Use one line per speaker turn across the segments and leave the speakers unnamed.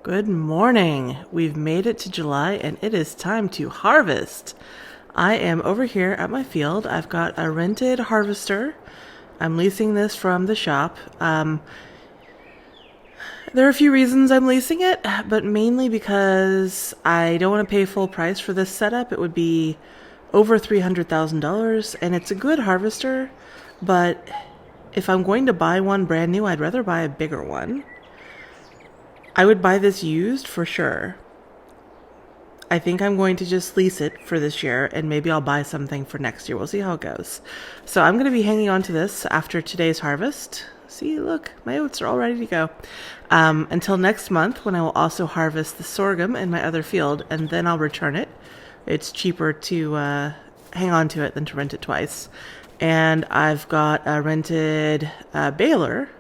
Good morning. We've made it to July and it is time to harvest. I am over here at my field. I've got a rented harvester. I'm leasing this from the shop. There are a few reasons I'm leasing it, but mainly because I don't want to pay full price for this setup. It would be over $300,000 and it's a good harvester, but if I'm going to buy one brand new, I'd rather buy a bigger one. I would buy this used for sure. I think I'm going to just lease it for this year and maybe I'll buy something for next year. We'll see how it goes. So I'm going to be hanging on to this after today's harvest. See, look, my oats are all ready to go. Until next month when I will also harvest the sorghum in my other field and then I'll return it. It's cheaper to hang on to it than to rent it twice. And I've got a rented baler.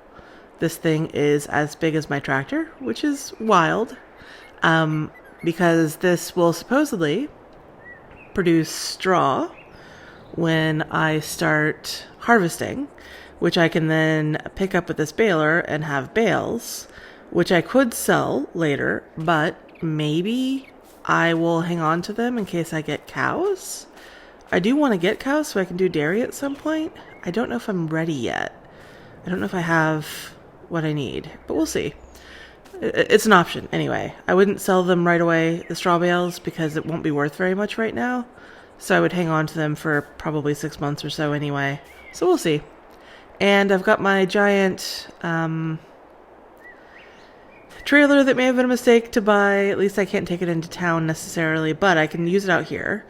This thing is as big as my tractor, which is wild, because this will supposedly produce straw when I start harvesting, which I can then pick up with this baler and have bales, which I could sell later, but maybe I will hang on to them in case I get cows. I do want to get cows so I can do dairy at some point. I don't know if I'm ready yet. I don't know if I have what I need, but we'll see. It's an option anyway. I wouldn't sell them right away, the straw bales, because it won't be worth very much right now. So I would hang on to them for probably 6 months or so anyway. So we'll see. And I've got my giant trailer that may have been a mistake to buy. At least I can't take it into town necessarily, but I can use it out here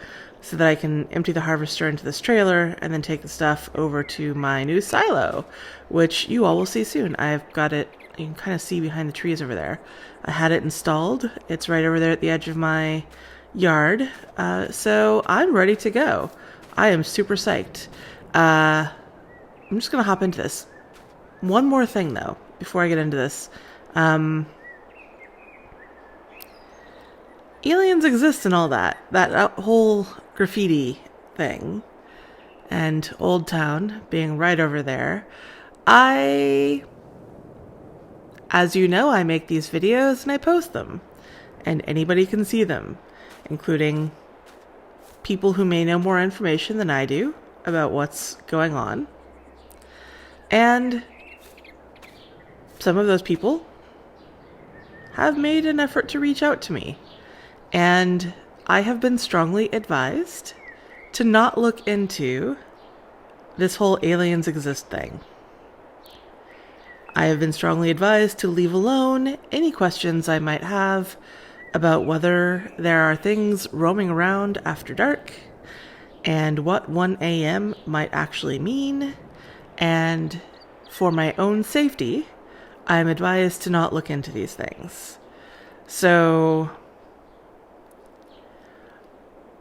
so that I can empty the harvester into this trailer and then take the stuff over to my new silo, which you all will see soon. I've got it, you can kind of see behind the trees over there. I had it installed. It's right over there at the edge of my yard. So I'm ready to go. I am super psyched. I'm just going to hop into this. One more thing though, before I get into this. Aliens exist and all that. That whole graffiti thing. And Old Town being right over there. As you know, I make these videos and I post them. And anybody can see them. Including people who may know more information than I do about what's going on. And some of those people have made an effort to reach out to me. And I have been strongly advised to not look into this whole aliens exist thing. I have been strongly advised to leave alone any questions I might have about whether there are things roaming around after dark and what 1 a.m. might actually mean. And for my own safety, I am advised to not look into these things. So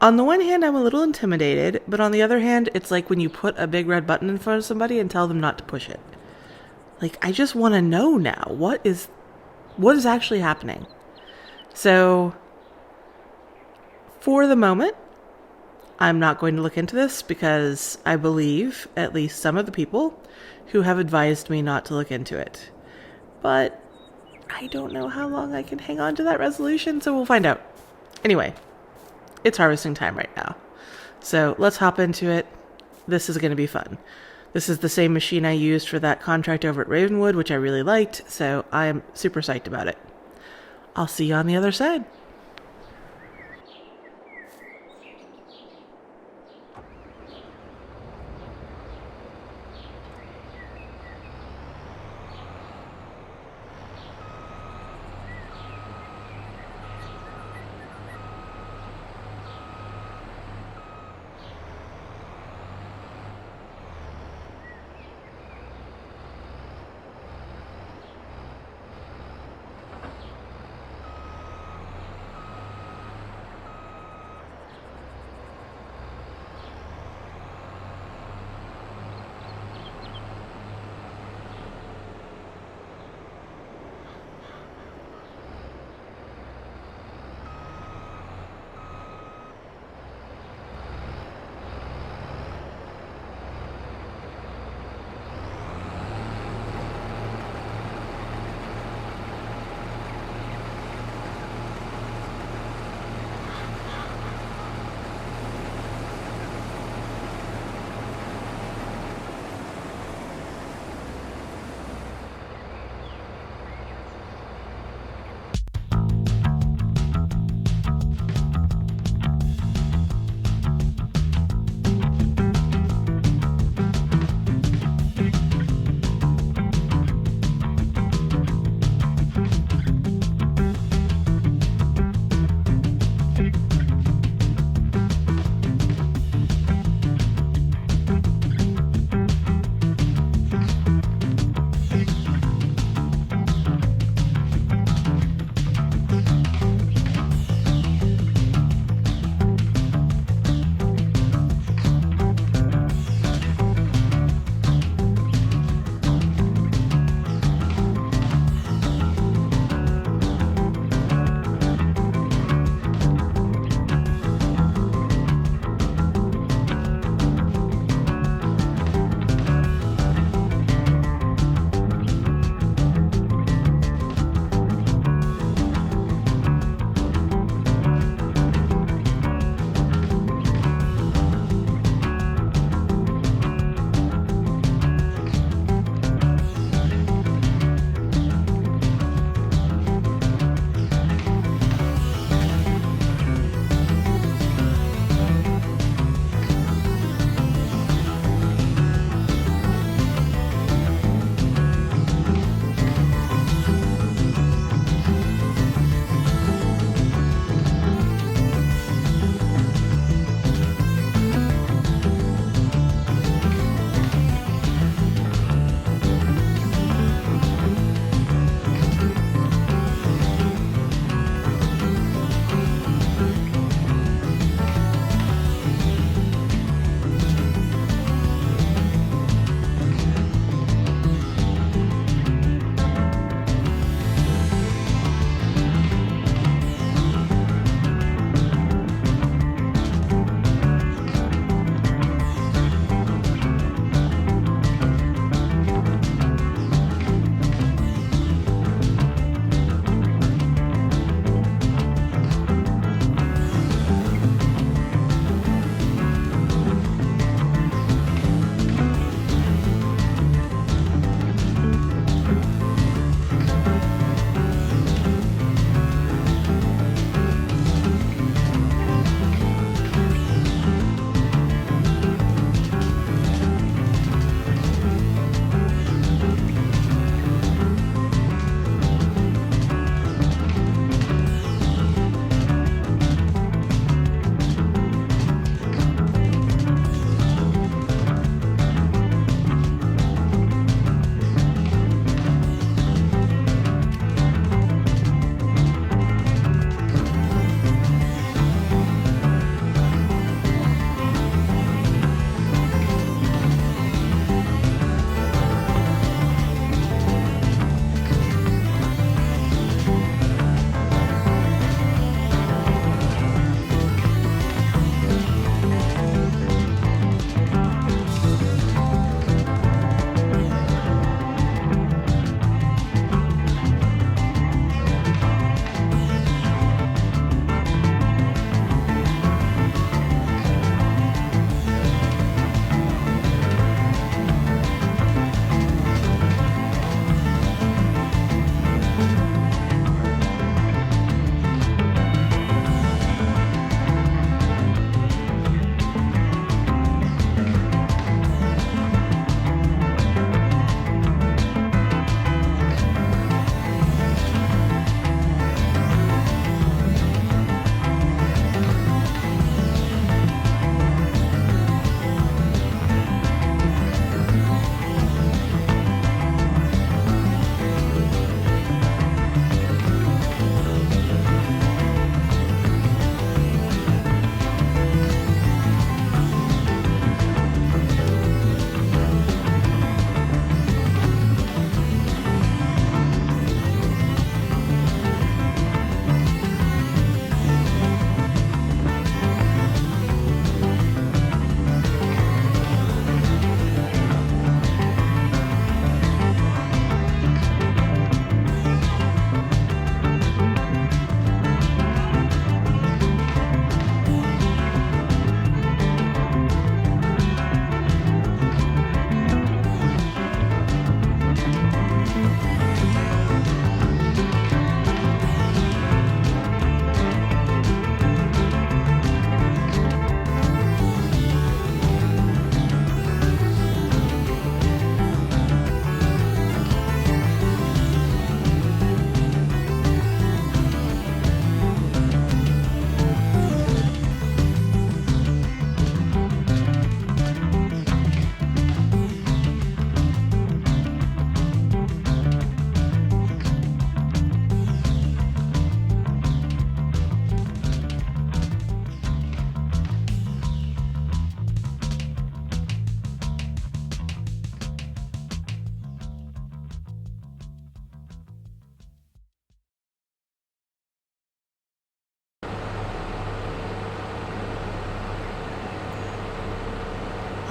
on the one hand, I'm a little intimidated, but on the other hand, it's like when you put a big red button in front of somebody and tell them not to push it. Like, I just want to know now, what is actually happening? So, for the moment, I'm not going to look into this because I believe at least some of the people who have advised me not to look into it. But I don't know how long I can hang on to that resolution, so we'll find out. Anyway. It's harvesting time right now. So let's hop into it. This is going to be fun. This is the same machine I used for that contract over at Ravenwood, which I really liked. So I am super psyched about it. I'll see you on the other side.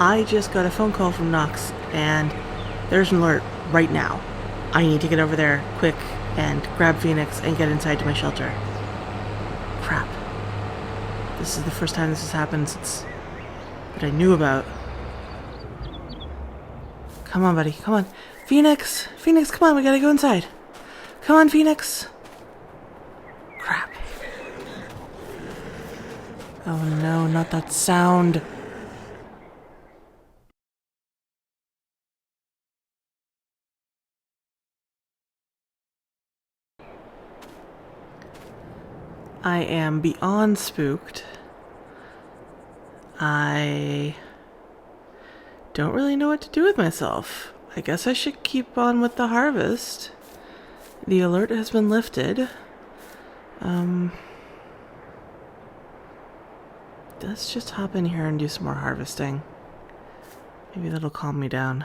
I just got a phone call from Knox, and there's an alert right now. I need to get over there quick and grab Phoenix and get inside to my shelter. Crap. This is the first time this has happened since that I knew about. Come on, buddy. Come on. Phoenix! Phoenix, come on. We gotta go inside. Come on, Phoenix. Crap. Oh no, not that sound. I am beyond spooked. I don't really know what to do with myself. I guess I should keep on with the harvest. The alert has been lifted. Let's just hop in here and do some more harvesting. Maybe that'll calm me down.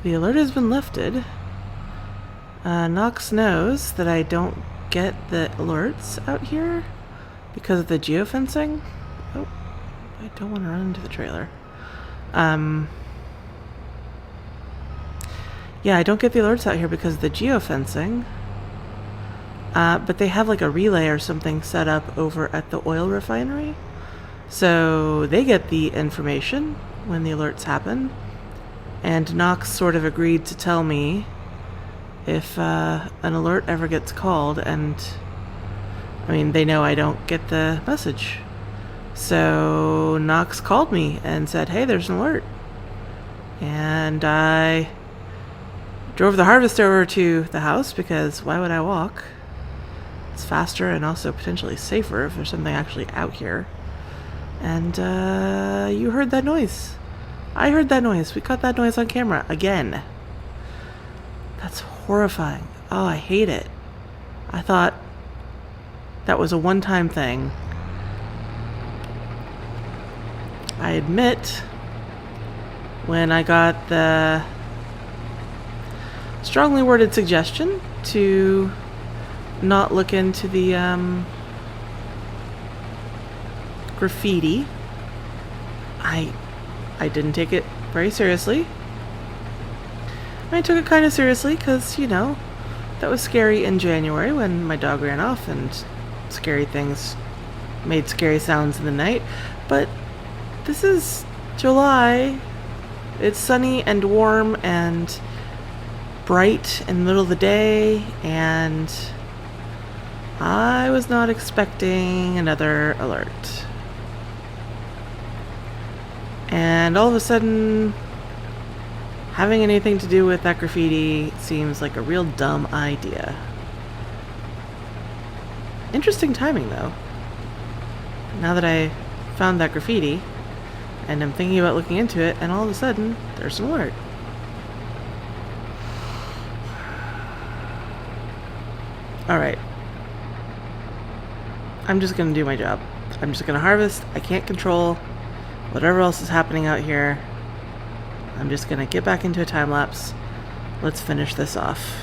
The alert has been lifted. Knox knows that I don't get the alerts out here because of the geofencing. Oh, I don't want to run into the trailer. Yeah, I don't get the alerts out here because of the geofencing. But they have like a relay or something set up over at the oil refinery. So they get the information when the alerts happen. And Knox sort of agreed to tell me if an alert ever gets called, and I mean, they know I don't get the message. So Knox called me and said, hey, there's an alert. And I drove the harvester over to the house because why would I walk? It's faster and also potentially safer if there's something actually out here. And you heard that noise. I heard that noise. We caught that noise on camera again. That's horrifying. Oh, I hate it. I thought that was a one-time thing. I admit, when I got the strongly worded suggestion to not look into the graffiti, I didn't take it very seriously. I took it kind of seriously because, you know, that was scary in January when my dog ran off and scary things made scary sounds in the night. But this is July. It's sunny and warm and bright in the middle of the day, and I was not expecting another alert. And all of a sudden, having anything to do with that graffiti seems like a real dumb idea. Interesting timing, though. Now that I found that graffiti, and I'm thinking about looking into it, and all of a sudden, there's an alert. Alright. I'm just gonna do my job. I'm just gonna harvest. I can't control whatever else is happening out here. I'm just gonna get back into a time lapse. Let's finish this off.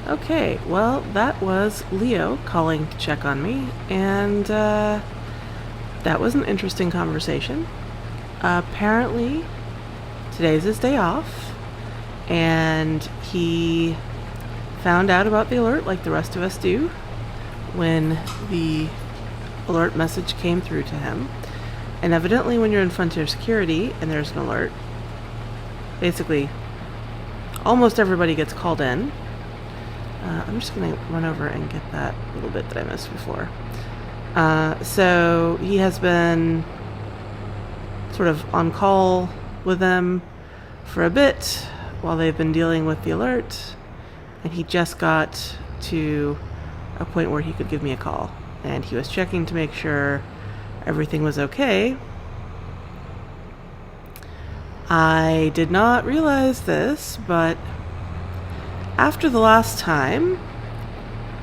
Okay, well, that was Leo calling to check on me, and that was an interesting conversation. Apparently, today's his day off, and he found out about the alert like the rest of us do when the alert message came through to him. And evidently, when you're in Frontier Security and there's an alert, basically almost everybody gets called in. I'm just going to run over and get that little bit that I missed before. So he has been sort of on call with them for a bit while they've been dealing with the alert, and he just got to a point where he could give me a call, and he was checking to make sure everything was okay. I did not realize this, but after the last time,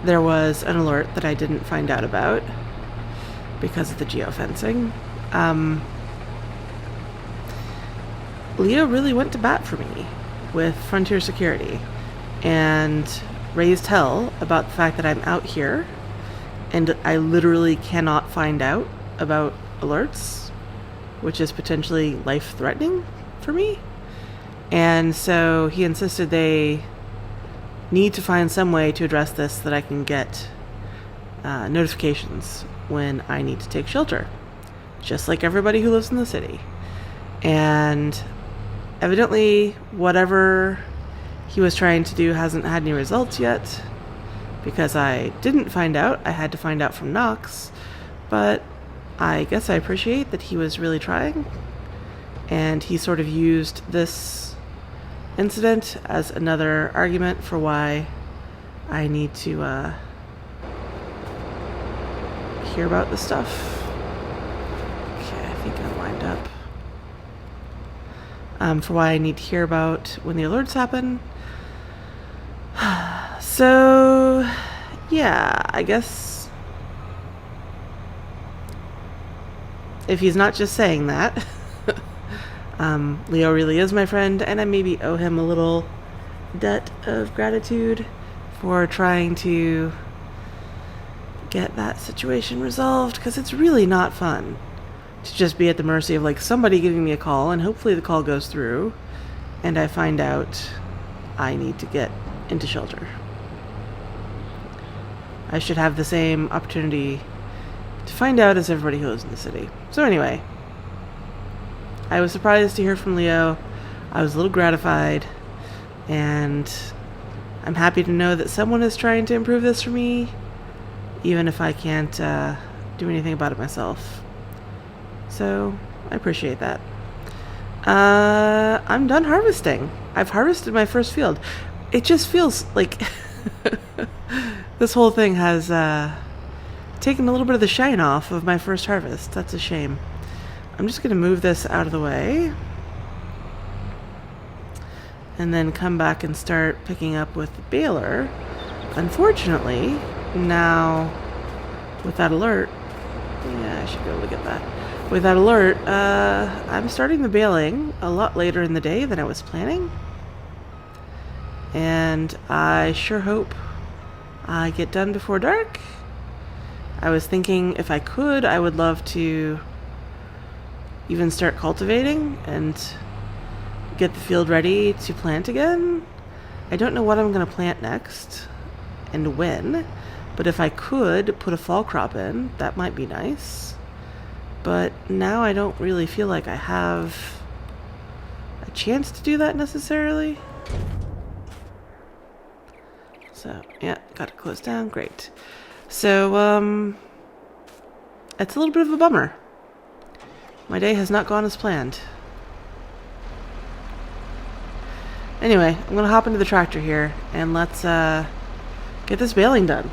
there was an alert that I didn't find out about because of the geofencing. Leo really went to bat for me with Frontier Security and raised hell about the fact that I'm out here and I literally cannot find out about alerts, which is potentially life-threatening for me. And so he insisted they need to find some way to address this so that I can get notifications when I need to take shelter, just like everybody who lives in the city. And evidently, whatever he was trying to do hasn't had any results yet, because I didn't find out. I had to find out from Knox, but I guess I appreciate that he was really trying, and he sort of used this incident as another argument for why I need to hear about this stuff. Okay, I think I'm lined up. For why I need to hear about when the alerts happen. So, yeah, I guess if he's not just saying that, Leo really is my friend, and I maybe owe him a little debt of gratitude for trying to get that situation resolved, because it's really not fun to just be at the mercy of like somebody giving me a call, and hopefully the call goes through and I find out I need to get into shelter. I should have the same opportunity to find out as everybody who lives in the city. So anyway, I was surprised to hear from Leo. I was a little gratified, and I'm happy to know that someone is trying to improve this for me, even if I can't do anything about it myself. So I appreciate that. I'm done harvesting. I've harvested my first field. It just feels like this whole thing has taken a little bit of the shine off of my first harvest. That's a shame. I'm just going to move this out of the way and then come back and start picking up with the baler. Unfortunately, now with that alert, yeah, I should be able to get that. With that alert, I'm starting the baling a lot later in the day than I was planning. And I sure hope I get done before dark. I was thinking if I could, I would love to even start cultivating and get the field ready to plant again. I don't know what I'm going to plant next and when, but if I could put a fall crop in, that might be nice. But now I don't really feel like I have a chance to do that necessarily. So, yeah, got it closed down. Great. So, it's a little bit of a bummer. My day has not gone as planned. Anyway, I'm going to hop into the tractor here, and let's get this baling done.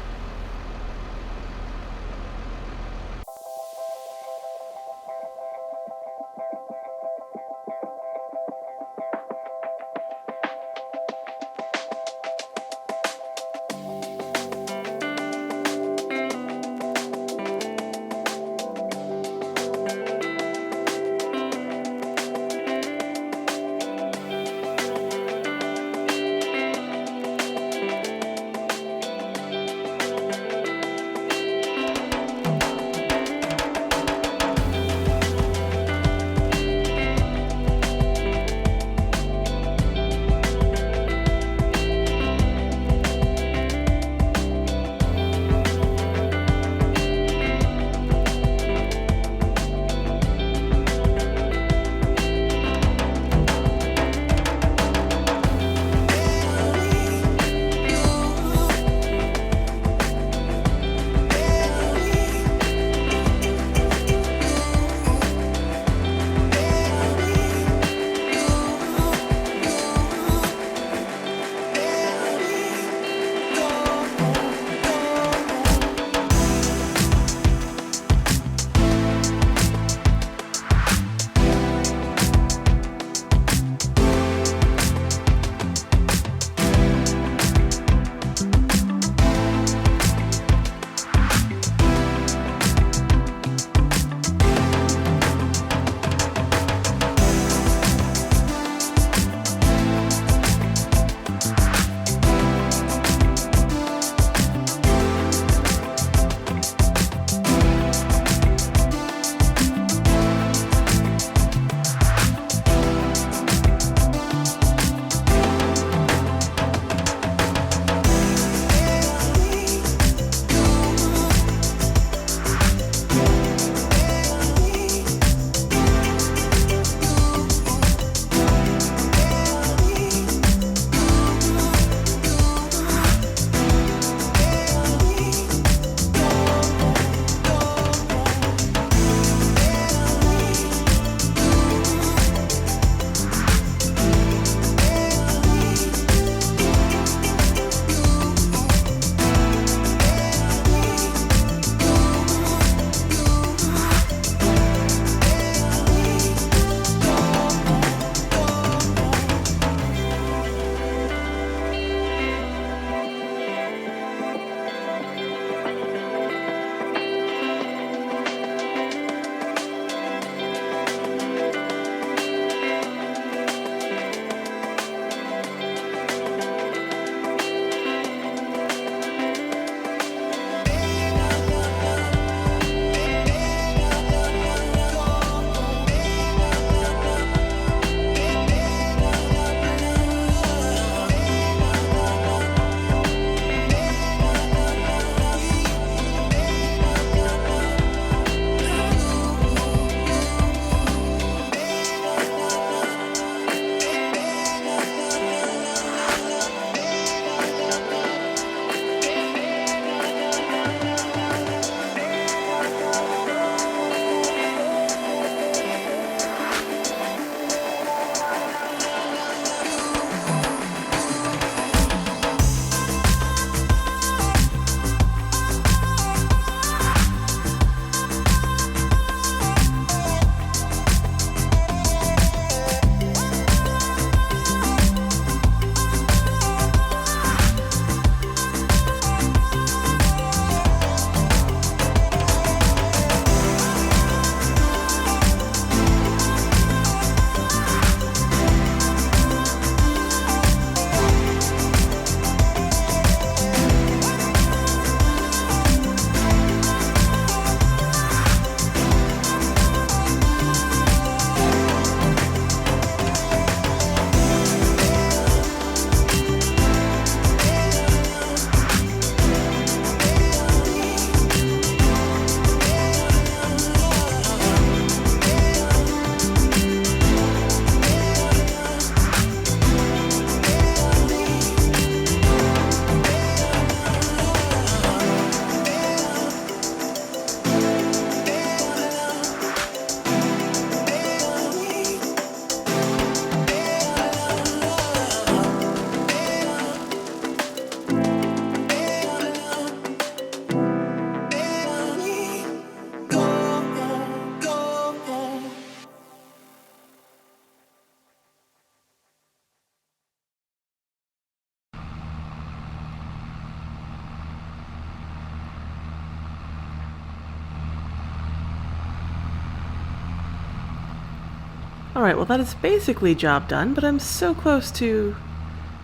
Alright, well that is basically job done, but I'm so close to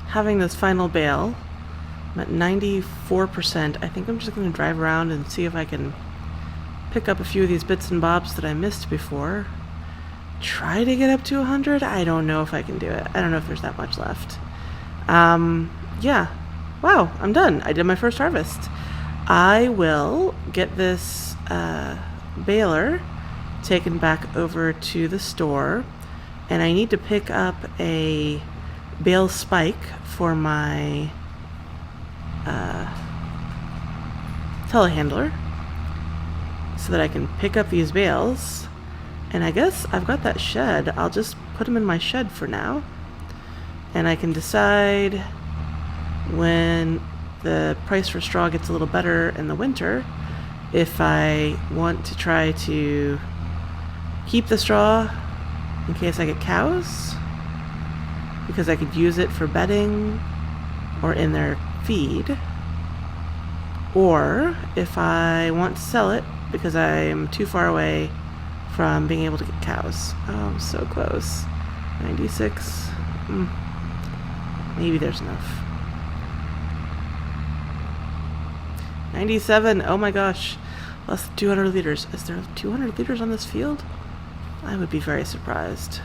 having this final bale. I'm at 94%. I think I'm just going to drive around and see if I can pick up a few of these bits and bobs that I missed before. Try to get up to 100? I don't know if I can do it. I don't know if there's that much left. Yeah. Wow, I'm done. I did my first harvest. I will get this baler taken back over to the store, and I need to pick up a bale spike for my telehandler so that I can pick up these bales. And I guess I've got that shed. I'll just put them in my shed for now, and I can decide when the price for straw gets a little better in the winter if I want to try to keep the straw in case I get cows, because I could use it for bedding or in their feed, or if I want to sell it because I'm too far away from being able to get cows. Oh, I'm so close. 96. Maybe there's enough. 97. Oh my gosh. Less than 200 liters. Is there 200 liters on this field? I would be very surprised.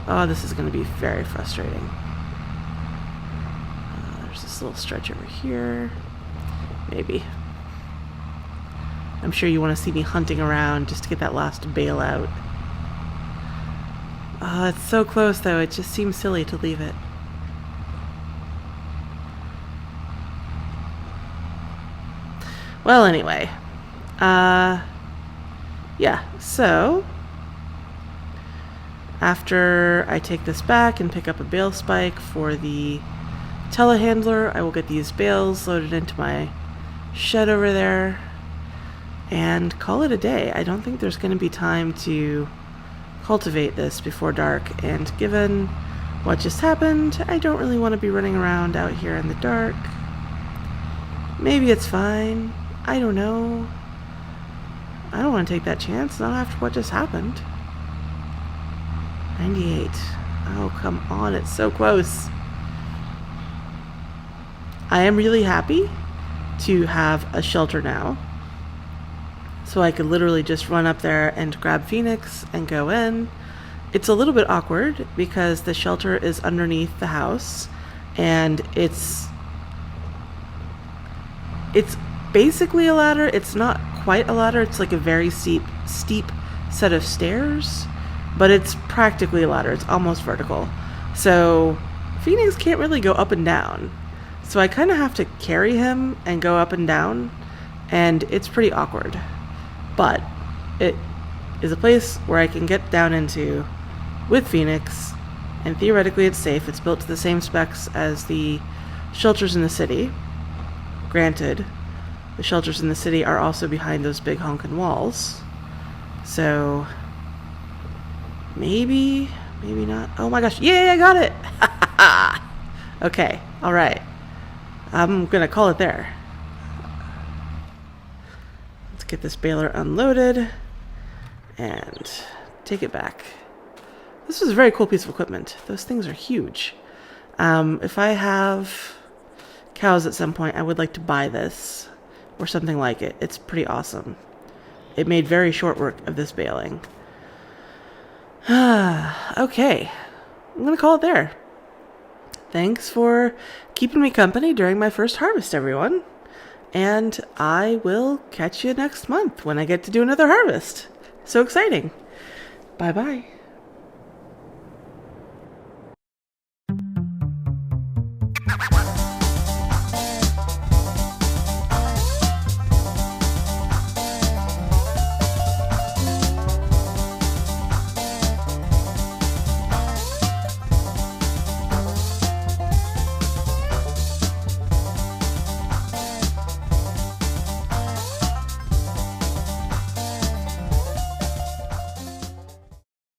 Oh, this is going to be very frustrating. There's this little stretch over here. Maybe. I'm sure you want to see me hunting around just to get that last bale out. Oh, it's so close though. It just seems silly to leave it. Well, anyway. Yeah, so after I take this back and pick up a bale spike for the telehandler, I will get these bales loaded into my shed over there and call it a day. I don't think there's going to be time to cultivate this before dark, and given what just happened, I don't really want to be running around out here in the dark. Maybe it's fine. I don't know. I don't want to take that chance, not after what just happened. 98. Oh, come on, it's so close. I am really happy to have a shelter now, so I could literally just run up there and grab Phoenix and go in. It's a little bit awkward because the shelter is underneath the house, and it's basically a ladder. It's not quite a ladder. It's like a very steep set of stairs, but it's practically a ladder. It's almost vertical. So Phoenix can't really go up and down. So I kind of have to carry him and go up and down, and it's pretty awkward. But it is a place where I can get down into with Phoenix, and theoretically it's safe. It's built to the same specs as the shelters in the city. Granted, the shelters in the city are also behind those big honkin' walls. So maybe not. Oh my gosh, yay, I got it! Okay, alright. I'm gonna call it there. Let's get this baler unloaded and take it back. This was a very cool piece of equipment. Those things are huge. If I have cows at some point, I would like to buy this or something like it. It's pretty awesome. It made very short work of this baling. Okay, I'm gonna call it there. Thanks for keeping me company during my first harvest, everyone. And I will catch you next month when I get to do another harvest. So exciting. Bye-bye.